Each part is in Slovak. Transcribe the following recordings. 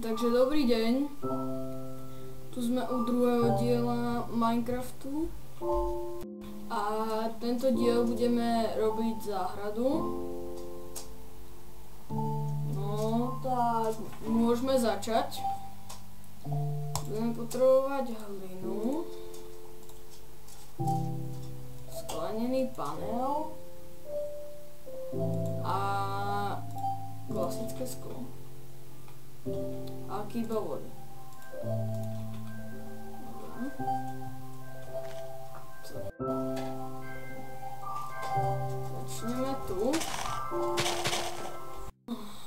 Takže dobrý deň. Tu sme u druhého diela Minecraftu. A tento diel budeme robiť záhradu. No tak môžeme začať. Budeme potrebovať hlinu, sklenený panel a klasické sklo. A kýba vody. Začneme tu.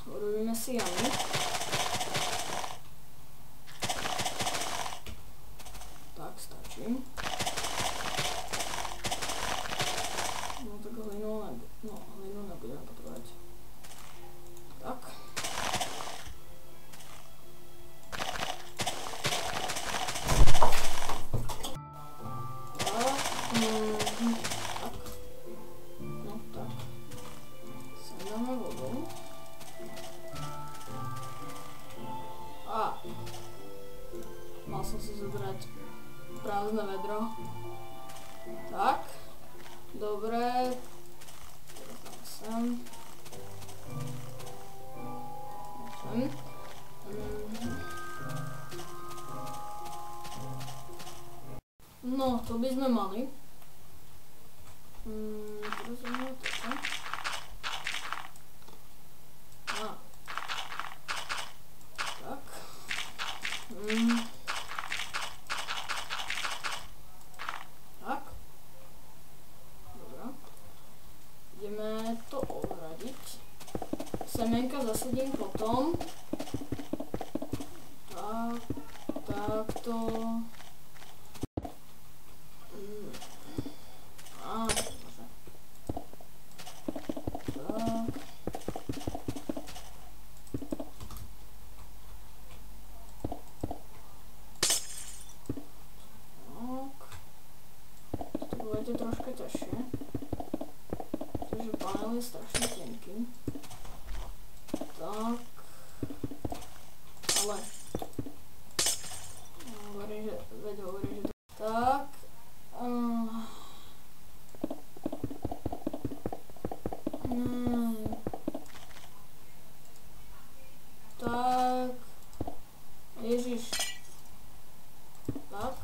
Urobíme si jamu. Tak stačí. No tak hlinu nebudeme potrebovať. Tak. Mal som si zobrať prázdne vedro. Tak. Dobre. Sem. No, to by sme mali. Teraz máme toto. Tak. Tak. Dobre. Ideme to ohradiť. Semienka zasadím potom. Tak. Takto. To je troška ťažšie, pretože panel je strašne tenký. Tak, ale hovorím, že tak. Tak, ježiš, tak.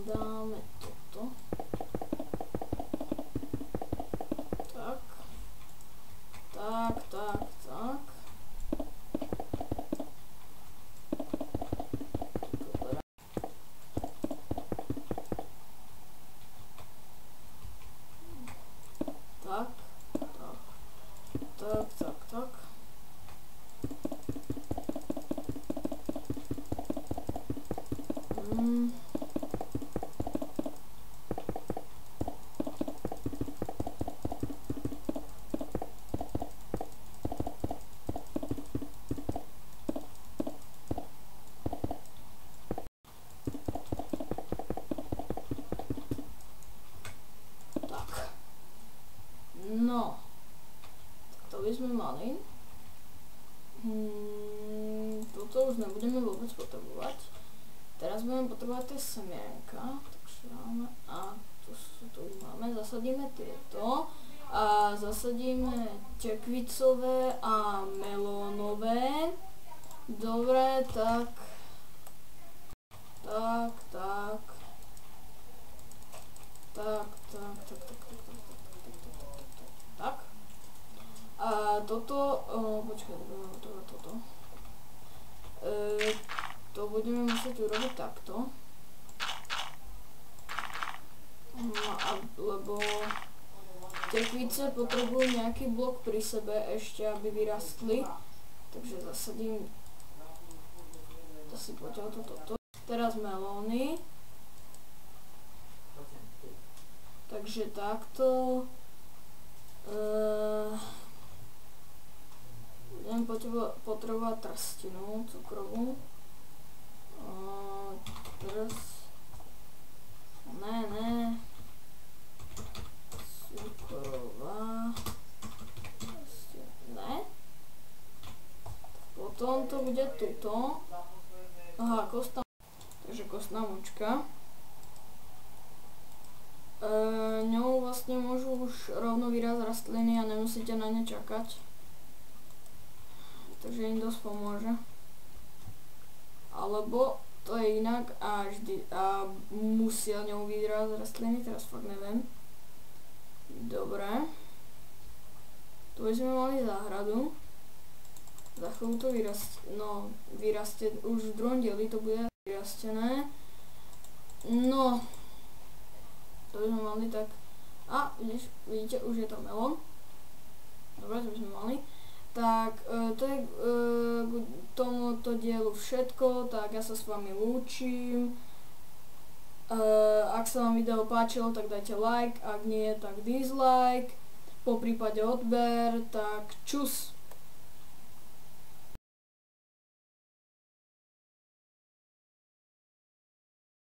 Dáme toto. Tak. Tak. Tak. No, tak to by sme mali. Toto už nebudeme vôbec potrebovať. Teraz budeme potrebovať tie semienka. Takže máme, a tu už máme, zasadíme tieto. A zasadíme tekvicové a melónové. Dobre, tak. A toto, počkaj, budeme potrebovať toto. To budeme musieť urobiť takto. Lebo tekvice potrebujú nejaký blok pri sebe ešte, aby vyrastli. Takže zasadím asi poďal toto. Teraz melóny. Takže takto. Budem potrebovať trstinu cukrovú. Ne. Cukrová. Ne. to bude tuto. Aha, kostná. Takže kostná močka. Ňou vlastne môžu už rovno vyrásť rastliny a nemusíte na ne čakať. Takže im dosť pomôže. Alebo to je inak a musia ňou vyrásť rastliny, teraz fakt neviem. Dobre. Tu by sme mali záhradu. Za chvíľu to vyrastie, už v druhom dieli to bude vyrastené. No, to by sme mali tak, vidíte, už je tam melón. Dobre, to by sme mali. Tak, to je k tomuto dielu všetko, tak ja sa s vami lúčim. Ak sa vám video páčilo, tak dajte like, ak nie, tak dislike, poprípade odber, tak čus.